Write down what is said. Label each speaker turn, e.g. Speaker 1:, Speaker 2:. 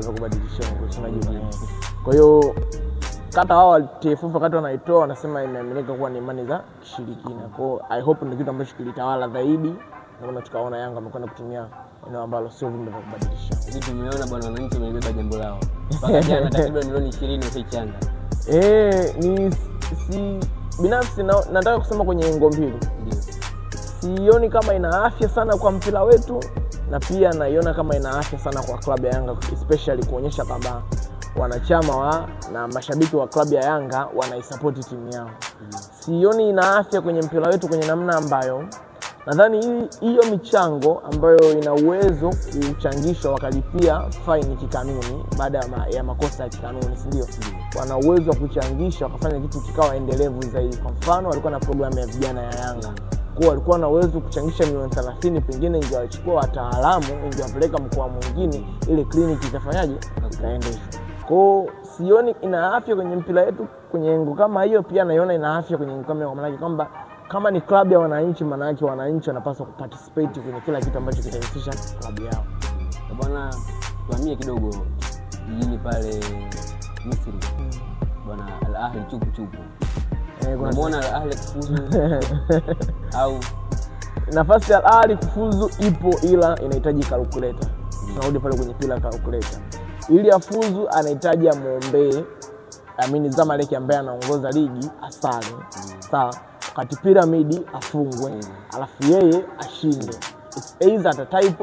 Speaker 1: vyuma vya kubadilisha unajua. Kwa hiyo kata wao TFF wakati wanaitoa wanasema imeaminika kuwa ni imani za kishirikina. Kwa hiyo I hope ndio kitu ambacho kilitawala zaidi na tukaona Yanga wamekwenda kutumia eneo ambalo sio vyuma vya kubadilisha.
Speaker 2: Sisi tumeona bwana wananchi wamebeba jambo lao. Mpaka jana takriban milioni 20 usaichanga.
Speaker 1: Ni binafsi nataka kusema kwenye ngo mbili.
Speaker 2: Ndio.
Speaker 1: Sioni kama ina afya sana kwa mpira wetu na pia naiona kama ina afya sana kwa klabu ya Yanga, especially kuonyesha kwamba wanachama na mashabiki wa klabu ya Yanga wanaisupport timu yao. Sioni ina afya kwenye mpira wetu kwenye namna ambayo nadhani hiyo michango ambayo ina uwezo kuchangishwa wakalipia fine kikanuni baada ya makosa ya kikanuni, si ndio? Wana uwezo wa kuchangisha wakafanya kitu kikawa endelevu zaidi. Kwa mfano walikuwa na programu ya vijana ya Yanga. Kwa walikuwa na uwezo kuchangisha milioni 30, pengine ingewachukua wataalamu ingewapeleka mkoa mwingine ile kliniki itafanyaje ikaendeshwa. Kwa sioni ina afya kwenye mpira wetu kwenye ngo kama hiyo. Pia naiona ina afya kwenye ngo kama maana kwamba kama ni klabu ya wananchi, maana yake wananchi wanapaswa kuparticipate kwenye kila kitu ambacho kitahusisha klabu yao.
Speaker 2: Bwana tuhamie kidogo jijini pale Misri. Bwana Al Ahly chupu. Unaona Al Ahly kufuzu au
Speaker 1: nafasi ya Al Ahly kufuzu ipo, ila inahitaji calculator. Tunarudi pale kwenye pila calculator. Ili afuzu anahitaji muombe Zamalek ambaye anaongoza ligi asale. Sawa, wakati Piramidi afungwe, alafu yeye ashinde. It's either the type